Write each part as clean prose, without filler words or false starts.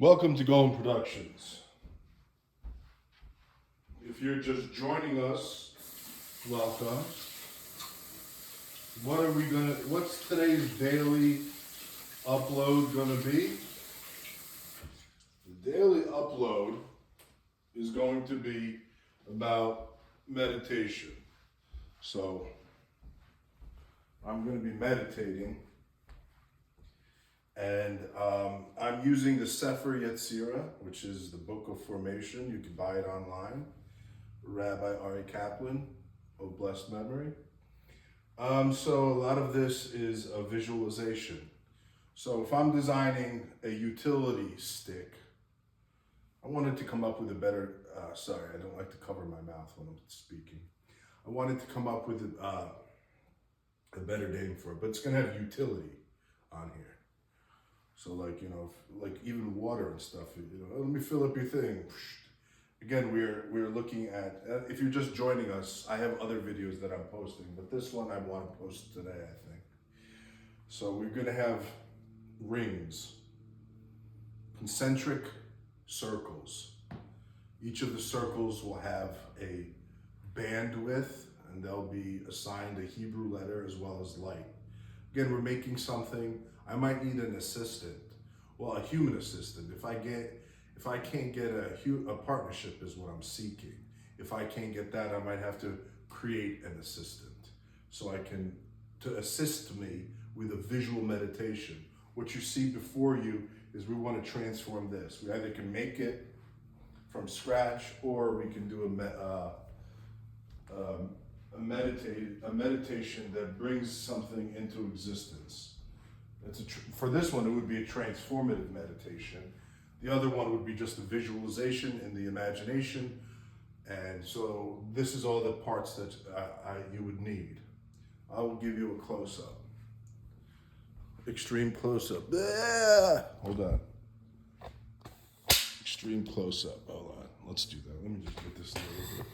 Welcome to Golem Productions. If you're just joining us, welcome. What's today's daily upload gonna be? The daily upload is going to be about meditation. So I'm going to be meditating, and I'm using the Sefer Yetzirah, which is the Book of Formation. You can buy it online. Rabbi Ari Kaplan, of blessed memory. So a lot of this is a visualization. So if I'm designing a utility stick, I wanted to come up with a better, sorry, I don't like to cover my mouth when I'm speaking. I wanted to come up with a better name for it, but it's gonna have utility on here. So like, like even water and stuff, let me fill up your thing. Again, we're looking at, if you're just joining us, I have other videos that I'm posting, but this one I want to post today, I think. So we're gonna have rings, concentric circles. Each of the circles will have a bandwidth, and they'll be assigned a Hebrew letter as well as light. Again, we're making something. I might need an assistant, well, a human assistant. If I can't get a partnership is what I'm seeking. If I can't get that, I might have to create an assistant to assist me with a visual meditation. What you see before you is we want to transform this. We either can make it from scratch, or we can do a meditation that brings something into existence. For this one, it would be a transformative meditation. The other one would be just a visualization in the imagination. And so this is all the parts that you would need. I will give you a close-up. Extreme close-up. Hold on. Extreme close-up. Hold on. Let's do that. Let me just get this a little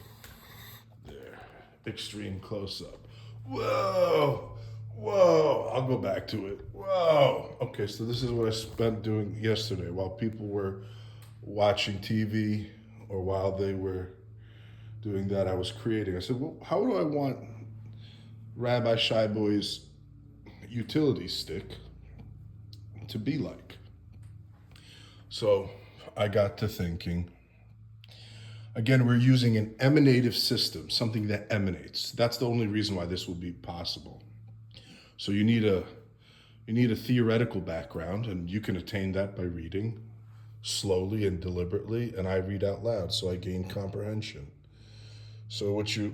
bit. There. Extreme close-up. Whoa. Whoa. I'll go back to it. Whoa. Okay, so this is what I spent doing yesterday while people were watching TV, or while they were doing that, I was creating. I said, well, how do I want Rabbi Shy-boy's utility stick to be like? So I got to thinking. Again, we're using an emanative system, something that emanates. That's the only reason why this will be possible. So you need a theoretical background, and you can attain that by reading slowly and deliberately, and I read out loud, so I gain comprehension. So what you're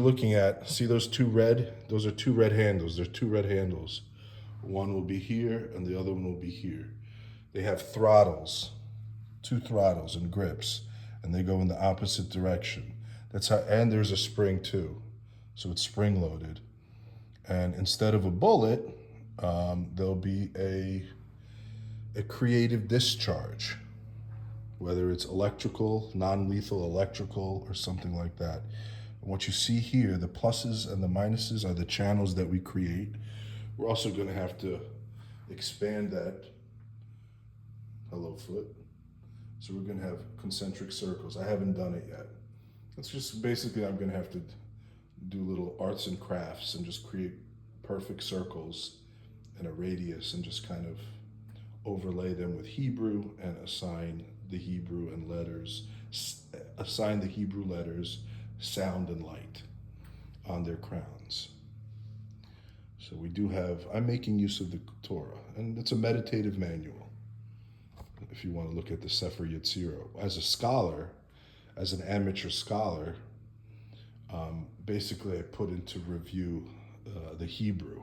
looking at, see those two red? Those are two red handles. There's two red handles. One will be here, and the other one will be here. They have throttles, two throttles and grips, and they go in the opposite direction. And there's a spring too, so it's spring loaded. And instead of a bullet, there'll be a creative discharge, whether it's electrical, non-lethal electrical, or something like that. And what you see here, the pluses and the minuses are the channels that we create. We're also going to have to expand that. Hello, foot. So we're going to have concentric circles. I haven't done it yet. It's just basically I'm going to have to do little arts and crafts and just create perfect circles and a radius, and just kind of overlay them with Hebrew and assign the Hebrew letters sound and light on their crowns. So I'm making use of the Torah, and it's a meditative manual. If you want to look at the Sefer Yetzirah. As a scholar, as an amateur scholar, basically I put into review the Hebrew.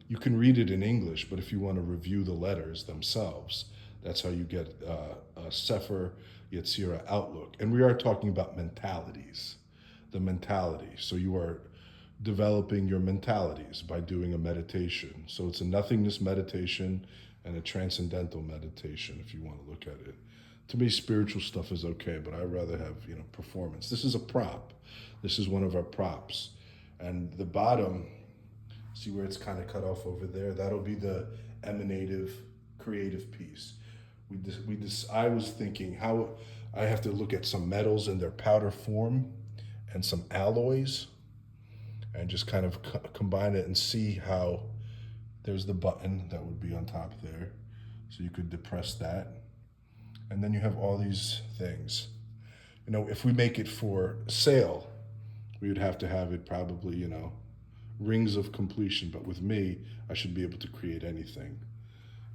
You can read it in English, but if you want to review the letters themselves, that's how you get a Sefer Yetzirah outlook. And we are talking about mentalities, the mentality. So you are developing your mentalities by doing a meditation. So it's a nothingness meditation and a transcendental meditation, if you want to look at it. To me, spiritual stuff is okay, but I'd rather have, performance. This is a prop. This is one of our props. And the bottom, see where it's kind of cut off over there? That'll be the emanative creative piece. I was thinking how I have to look at some metals in their powder form and some alloys and just kind of combine it and see how there's the button that would be on top there. So you could depress that. And then you have all these things. You know, if we make it for sale, we would have to have it probably, you know, rings of completion. But with me, I should be able to create anything.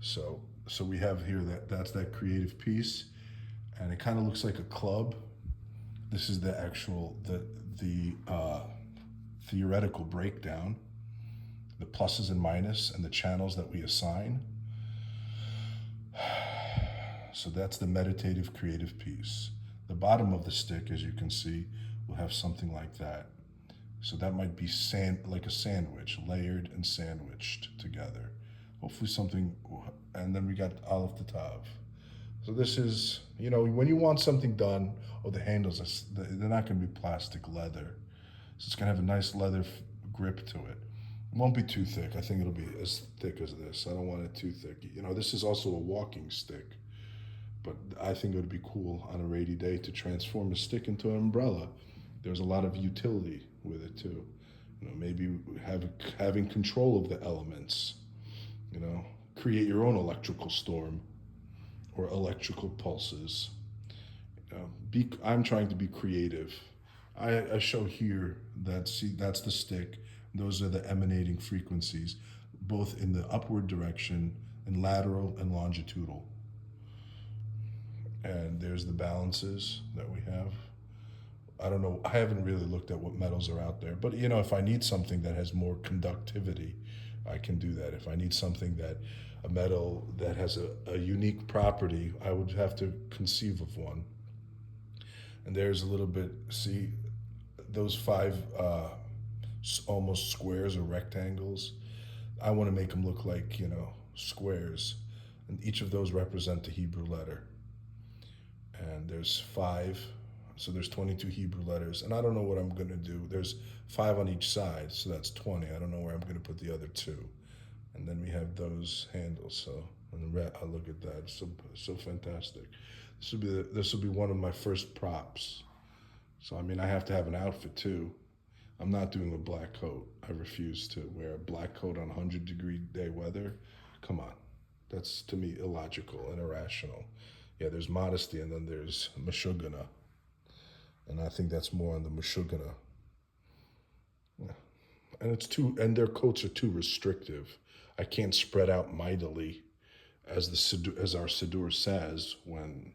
So we have here that's that creative piece, and it kind of looks like a club. This is the actual the theoretical breakdown, the pluses and minus, and the channels that we assign. So that's the meditative creative piece. The bottom of the stick, as you can see, will have something like that. So that might be like a sandwich, layered and sandwiched together. Hopefully something, and then we got Aleph Tav. So this is, you know, when you want something done, the handles, they're not going to be plastic leather. So it's going to have a nice leather grip to it. It won't be too thick. I think it'll be as thick as this. I don't want it too thick. You know, this is also a walking stick. But I think it would be cool on a rainy day to transform a stick into an umbrella. There's a lot of utility with it too. You know, maybe having control of the elements. You know, create your own electrical storm or electrical pulses. I'm trying to be creative. I show here that, see, that's the stick. Those are the emanating frequencies, both in the upward direction and lateral and longitudinal. And there's the balances that we have. I don't know, I haven't really looked at what metals are out there, but you know, if I need something that has more conductivity, I can do that. If I need something a metal that has a unique property, I would have to conceive of one. And there's a little bit, see, those 5 almost squares or rectangles. I want to make them look like, you know, squares. And each of those represent a Hebrew letter. And there's 5, so there's 22 Hebrew letters. And I don't know what I'm going to do. There's 5 on each side, so that's 20. I don't know where I'm going to put the other 2. And then we have those handles. So, and I look at that. So fantastic. This will be one of my first props. So I mean, I have to have an outfit too. I'm not doing a black coat. I refuse to wear a black coat on 100-degree day weather. Come on, that's to me illogical and irrational. Yeah, there's modesty, and then there's mashugana, and I think that's more on the mashugana. Yeah. And their coats are too restrictive. I can't spread out mightily, as our Siddur says, when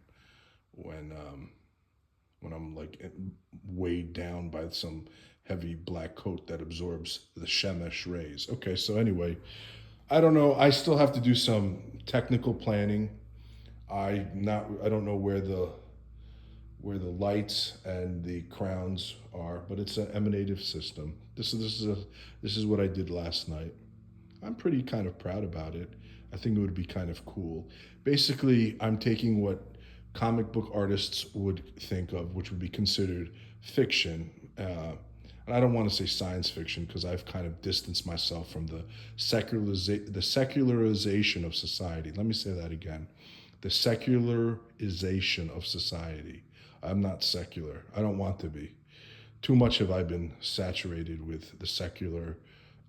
I'm like weighed down by some heavy black coat that absorbs the shemesh rays. Okay, so anyway, I don't know. I still have to do some technical planning. I don't know where the lights and the crowns are, but it's an emanative system. This is what I did last night. I'm pretty kind of proud about it. I think it would be kind of cool. Basically, I'm taking what comic book artists would think of, which would be considered fiction. And I don't want to say science fiction because I've kind of distanced myself from the secularization of society. Let me say that again. The secularization of society. I'm not secular. I don't want to be. Too much have I been saturated with the secular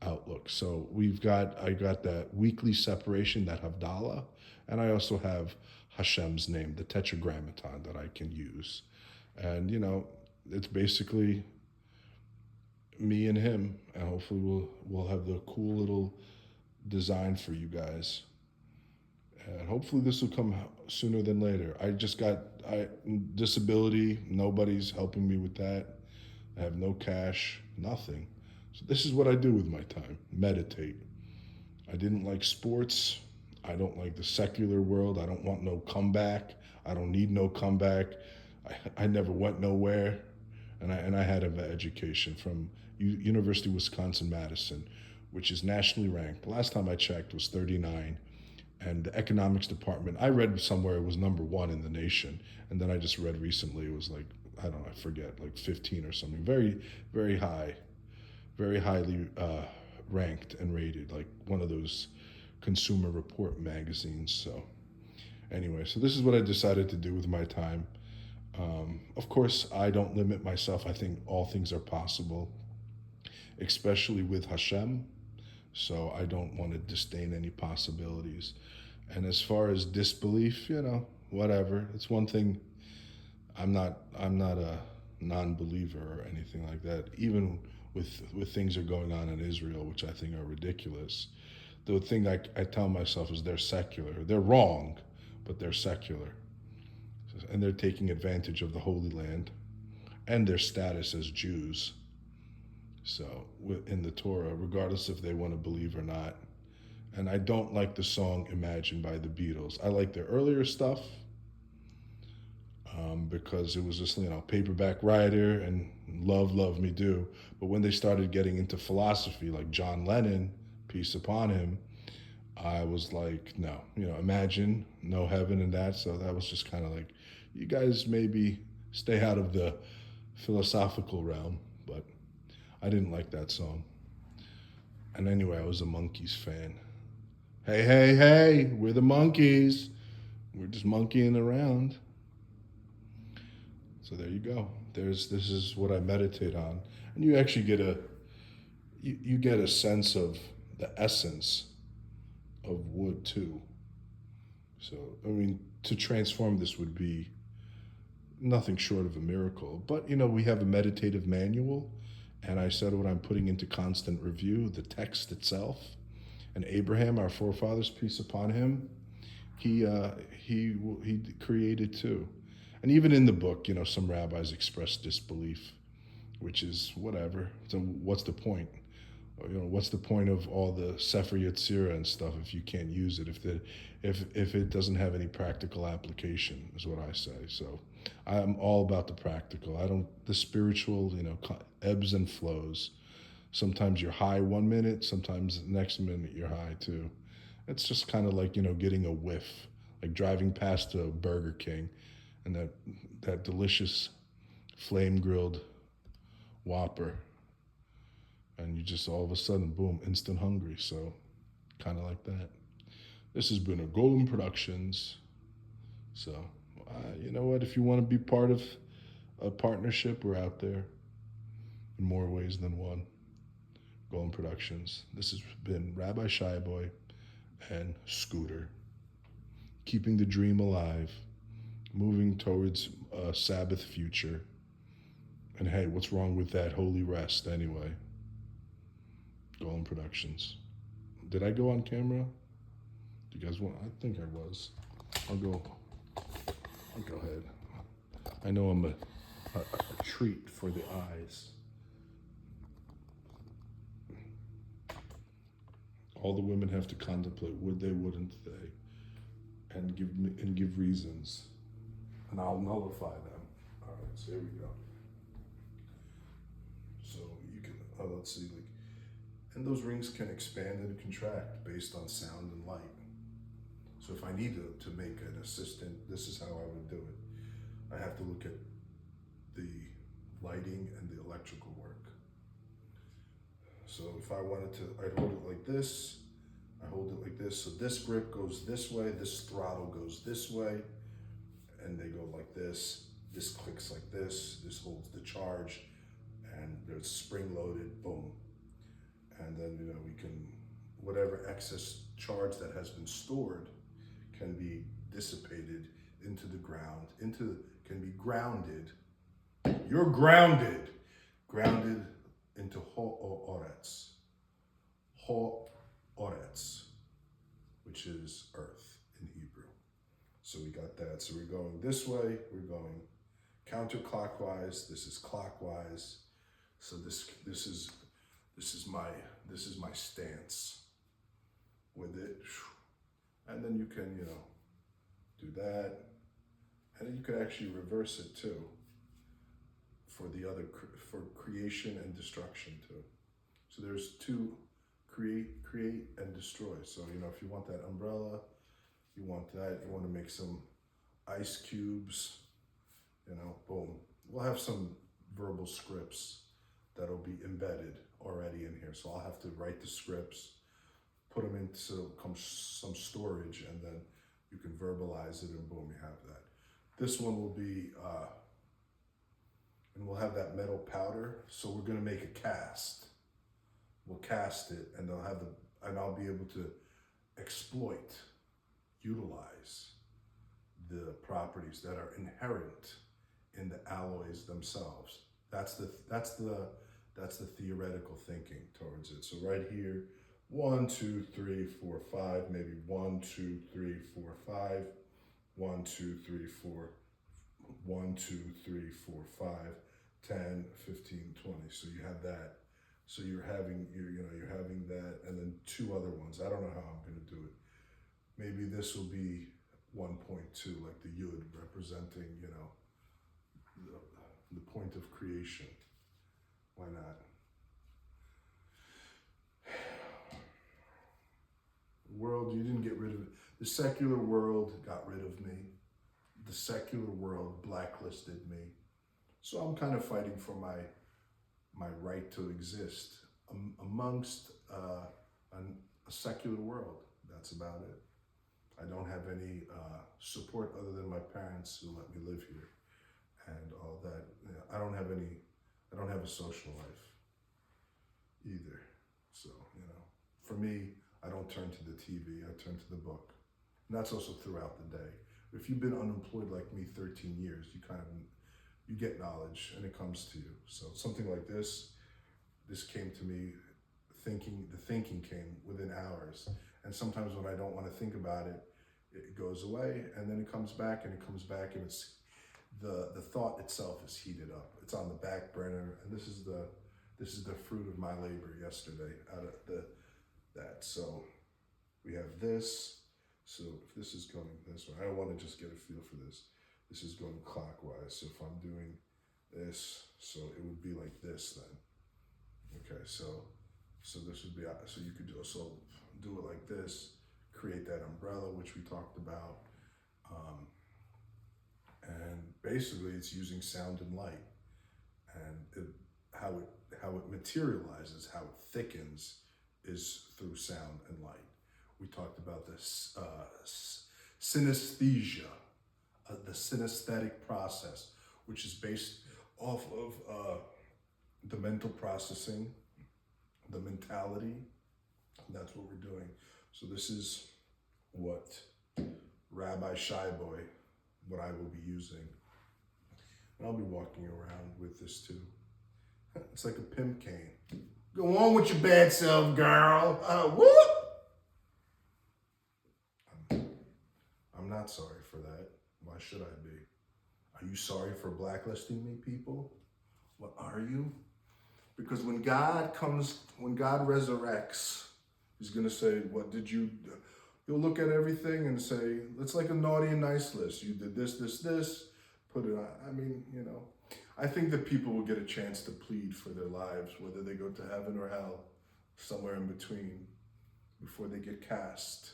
outlook. So I got that weekly separation, that Havdalah, and I also have Hashem's name, the tetragrammaton that I can use. And, you know, it's basically me and him, and hopefully we'll have the cool little design for you guys. And hopefully this will come sooner than later. I just got disability. Nobody's helping me with that. I have no cash, nothing. So this is what I do with my time, meditate. I didn't like sports. I don't like the secular world. I don't want no comeback. I don't need no comeback. I never went nowhere. And I had an education from University of Wisconsin-Madison, which is nationally ranked. The last time I checked was 39. And the economics department, I read somewhere it was number 1 in the nation. And then I just read recently it was like, I don't know, I forget, like 15 or something. Very, very high, very highly ranked and rated, like one of those Consumer Report magazines. So anyway, so this is what I decided to do with my time. Of course, I don't limit myself. I think all things are possible, especially with Hashem. So I don't want to disdain any possibilities. And as far as disbelief, whatever. It's one thing. I'm not a non-believer or anything like that. Even with things that are going on in Israel, which I think are ridiculous. The thing I tell myself is they're secular. They're wrong, but they're secular. And they're taking advantage of the Holy Land and their status as Jews. So in the Torah, regardless if they want to believe or not. And I don't like the song Imagine by the Beatles. I like their earlier stuff because it was just, paperback writer and love me do. But when they started getting into philosophy, like John Lennon, peace upon him, I was like, no, Imagine, no heaven and that. So that was just kind of like, you guys maybe stay out of the philosophical realm. But I didn't like that song. And anyway, I was a Monkees fan. Hey, we're the Monkees. We're just monkeying around. So there you go. This is what I meditate on. And you actually get you get a sense of the essence of wood too. So, to transform this would be nothing short of a miracle. But, we have a meditative manual, and I said what I'm putting into constant review, the text itself. And Abraham, our forefathers, peace upon him, he created too. And even in the book, some rabbis express disbelief, which is whatever. So what's the point? What's the point of all the Sefer Yetzirah and stuff if you can't use it, if it doesn't have any practical application, is what I say. So I'm all about the practical. The spiritual, ebbs and flows. Sometimes you're high 1 minute, sometimes the next minute you're high too. It's just kind of like, getting a whiff, like driving past a Burger King and that delicious flame grilled Whopper. And you just all of a sudden, boom, instant hungry. So kind of like that. This has been a Golem Productions. So, you know what? If you want to be part of a partnership, we're out there in more ways than one. Golem Productions. This has been Rabbi Shy-boy and Scooter. Keeping the dream alive. Moving towards a Sabbath future. And hey, what's wrong with that holy rest anyway? Golem Productions. Did I go on camera? Do you guys want? I think I was. I'll go ahead. I know I'm a treat for the eyes. All the women have to contemplate, would they, wouldn't they, and give reasons, and I'll nullify them. All right, so here we go. So you can let's see, and those rings can expand and contract based on sound and light. So if I need to make an assistant, this is how I would do it. I have to look at the lighting and the electrical work. So if I wanted to, I'd hold it like this, I hold it like this, so this grip goes this way, this throttle goes this way, and they go like this clicks like this holds the charge, and there's spring loaded, boom. And then, we can, whatever excess charge that has been stored can be dissipated into the ground, can be grounded. You're grounded into Ha'oretz. Ha'oretz, which is earth in Hebrew. So we got that. So we're going this way, we're going counterclockwise, this is clockwise. So this is my stance with it. And then you can, do that. And then you can actually reverse it too for creation and destruction too. So there's two, create and destroy. So, if you want that umbrella, you want that, you want to make some ice cubes, boom. We'll have some verbal scripts that'll be embedded already in here. So I'll have to write the scripts, put them into some storage, and then you can verbalize it, and boom, you have that. This one will be, and we'll have that metal powder. So we're gonna make a cast. We'll cast it, and I'll be able to utilize the properties that are inherent in the alloys themselves. That's the theoretical thinking towards it. So right here, 1, 2, 3, 4, 5, maybe 1, 2, 3, 4, 5, 1, 2, 3, 4, 1, 2, 3, 4, 5, 10, 15, 20. So you have that. So you're having that, and then 2 other ones. I don't know how I'm going to do it. Maybe this will be 1.2, like the yud, representing, the point of creation. Why not? World, you didn't get rid of it. The secular world got rid of me. The secular world blacklisted me. So I'm kind of fighting for my right to exist amongst a secular world. That's about it. I don't have any support other than my parents who let me live here and all that. I don't have a social life either. So, for me, I don't turn to the TV, I turn to the book. And that's also throughout the day. If you've been unemployed like me 13 years, you get knowledge and it comes to you. So something like this came to me, the thinking came within hours. And sometimes when I don't want to think about it, it goes away, and then it comes back, and it's the thought itself is heated up. It's on the back burner, and this is the fruit of my labor yesterday out of that. So we have this. So if this is going this way, I don't want to just get a feel for this. This is going clockwise. So if I'm doing this, so it would be like this then. Okay, so this would be, so you could also do it like this, create that umbrella, which we talked about. And basically it's using sound and light, and how it materializes, how it thickens is through sound and light. We talked about this synesthesia, the synesthetic process, which is based off of the mental processing, the mentality. That's what we're doing. So this is what Rabbi Shy-boy, what I will be using. And I'll be walking around with this too. It's like a pimp cane. Go on with your bad self, girl. Whoop! I'm not sorry for that. Why should I be? Are you sorry for blacklisting me, people? What are you? Because when God resurrects, he's going to say, what did you do? He'll look at everything and say, it's like a naughty and nice list. You did this, put it on. I mean, I think that people will get a chance to plead for their lives, whether they go to heaven or hell, somewhere in between, before they get cast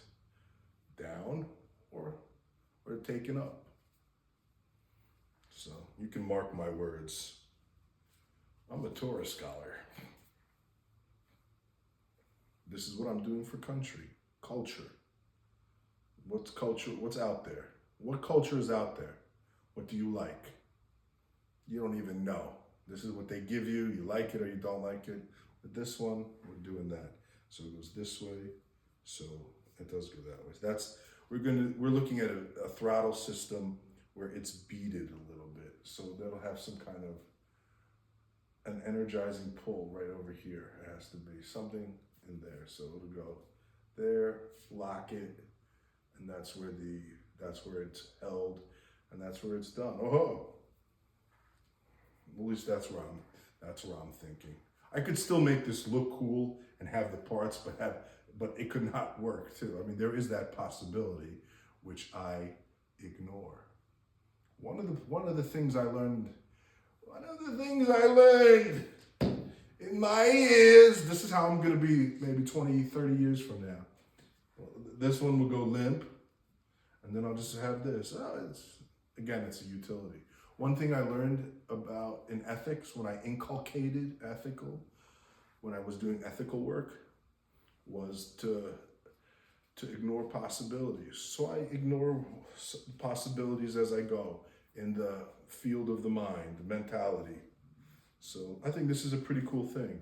down or taken up. So you can mark my words. I'm a Torah scholar. This is what I'm doing for culture. What's culture? What's out there? What culture is out there? What do you like? You don't even know. This is what they give you. You like it or you don't like it. But this one, we're doing that. So it goes this way. So it does go that way. We're looking at a throttle system where it's beaded a little bit. So that'll have some kind of an energizing pull right over here. It has to be something in there. So it'll go there, lock it, and that's where it's held, and that's where it's done. Oh, at least that's where I'm thinking. I could still make this look cool and have the parts, but it could not work too. I mean, there is that possibility, which I ignore. One of the things I learned in my ears, this is how I'm gonna be maybe 20, 30 years from now. This one will go limp, and then I'll just have this. It's a utility. One thing I learned about in ethics, when I inculcated when I was doing ethical work, was to to ignore possibilities. So I ignore possibilities as I go in the field of the mind, the mentality. So I think this is a pretty cool thing.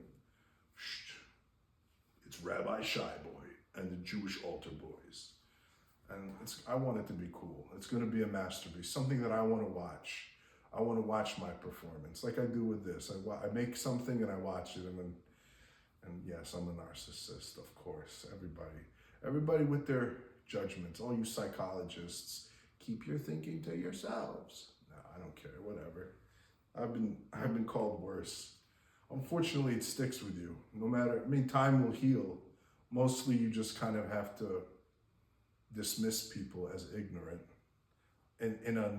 It's Rabbi Shy-boy and the Jewish altar boys. And I want it to be cool. It's going to be a masterpiece, something that I want to watch. I want to watch my performance, like I do with this. I make something and I watch it, and yes, I'm a narcissist, of course. Everybody with their judgments. All you psychologists, keep your thinking to yourselves. No, I don't care. Whatever. I've been called worse. Unfortunately, it sticks with you. No matter. I mean, time will heal. Mostly, you just kind of have to dismiss people as ignorant, in a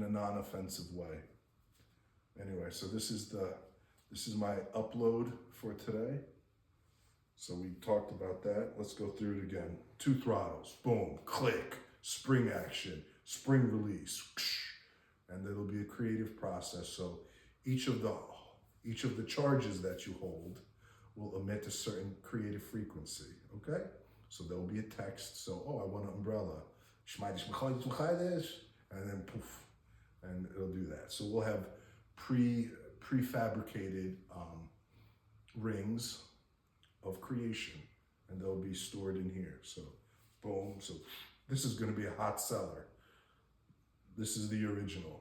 non-offensive way. Anyway, so this is my upload for today. So we talked about that. Let's go through it again. 2 throttles, boom, click, spring action, spring release, and it'll be a creative process. So each of the charges that you hold will emit a certain creative frequency. Okay, so there'll be a text. So I want an umbrella, and then poof, and it'll do that. So we'll have prefabricated rings of creation, and they'll be stored in here. So boom, so this is going to be a hot seller. This is the original.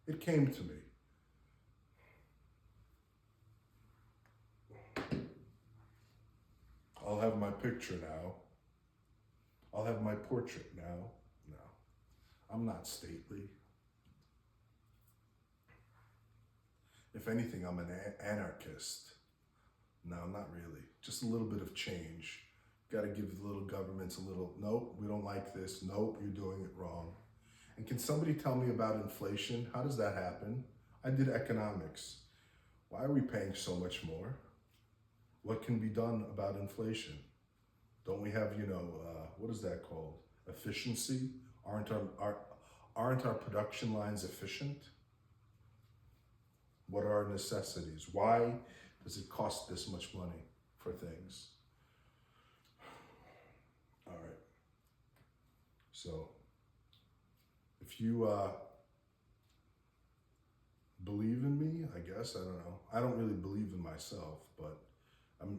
It came to me. I'll have my picture now. I'll have my portrait now. No, I'm not stately. If anything, I'm an anarchist. No, not really. Just a little bit of change. Got to give the little governments a little, nope, we don't like this. Nope, you're doing it wrong. And can somebody tell me about inflation? How does that happen? I did economics. Why are we paying so much more? What can be done about inflation? Don't we have, what is that called? Efficiency? Aren't our production lines efficient? What are our necessities? Why does it cost this much money for things? All right. So if you believe in me, I guess, I don't know. I don't really believe in myself, but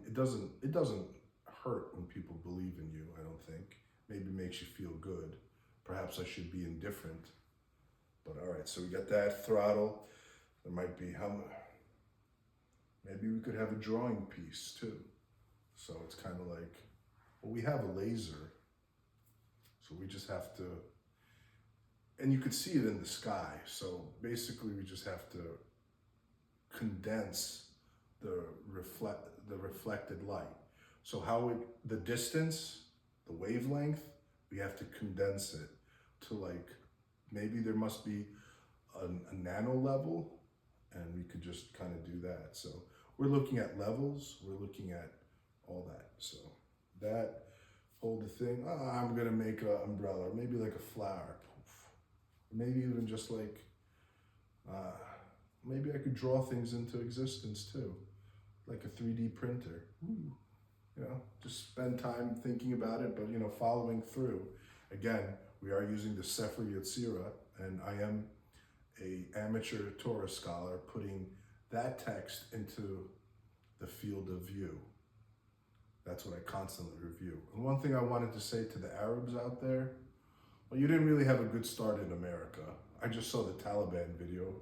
it doesn't hurt when people believe in you, I don't think. Maybe it makes you feel good. Perhaps I should be indifferent. But all right, so we got that throttle. There might be maybe we could have a drawing piece too. So it's kind of like, well, we have a laser. So we just have to, and you could see it in the sky. So basically we just have to condense the reflected light. So the distance, the wavelength, we have to condense it to maybe there must be a nano level, and we could just kind of do that. So we're looking at levels, we're looking at all that. So that, hold the thing, I'm gonna make an umbrella, or maybe like a flower, poof. Maybe even just maybe I could draw things into existence too, like a 3D printer. Ooh. Just spend time thinking about it, but following through. Again, we are using the Sefer Yetzirah, and I am an amateur Torah scholar putting that text into the field of view. That's what I constantly review. And one thing I wanted to say to the Arabs out there, well, you didn't really have a good start in America. I just saw the Taliban video.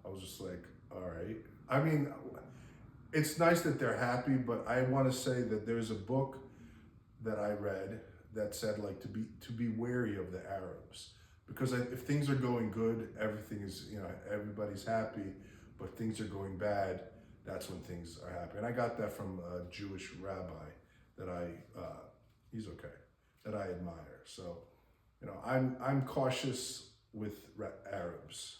I was just like, all right. I mean, it's nice that they're happy, but I want to say that there's a book that I read that said to be wary of the Arabs, because if things are going good, everything is, everybody's happy, but things are going bad, that's when things are happy. And I got that from a Jewish rabbi that he's okay, that I admire. So, I'm cautious with Arabs.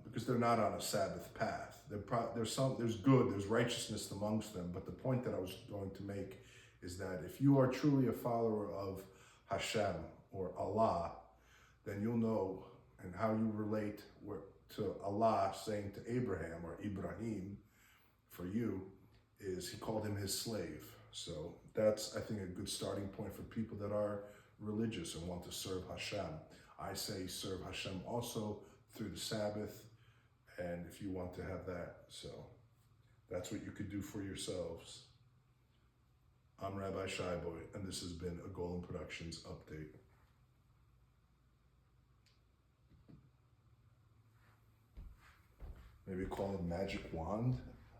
Because they're not on a Sabbath path. There's righteousness amongst them, but the point that I was going to make is that if you are truly a follower of Hashem or Allah, then you'll know, and how you relate to Allah saying to Abraham or Ibrahim, for you, is he called him his slave. So that's, I think, a good starting point for people that are religious and want to serve Hashem. I say serve Hashem also through the Sabbath, and if you want to have that. So that's what you could do for yourselves. I'm Rabbi Shy-boy, and this has been a Golem Productions update. Maybe call it magic wand,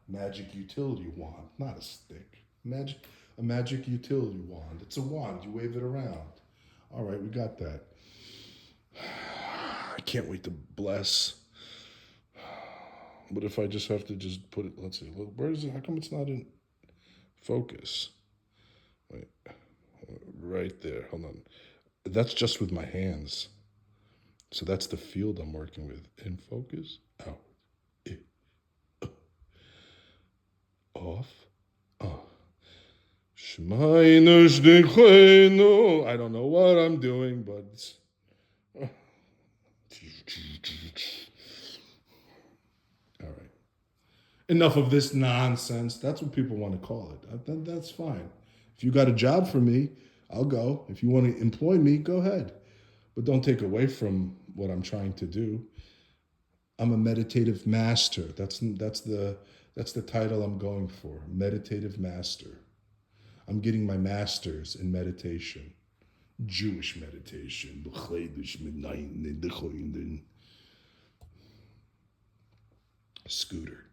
magic utility wand, not a stick. A magic utility wand. It's a wand, you wave it around. All right, we got that. I can't wait to bless. What if I just have to just put it, let's see, look, where is it? How come it's not in focus? Wait, right there, hold on. That's just with my hands. So that's the field I'm working with. In focus, out, off, I don't know what I'm doing, but all right. Enough of this nonsense. That's what people want to call it. That's fine. If you got a job for me, I'll go. If you want to employ me, go ahead. But don't take away from what I'm trying to do. I'm a meditative master. That's the title I'm going for. Meditative master. I'm getting my master's in meditation. Jewish meditation. Scooter.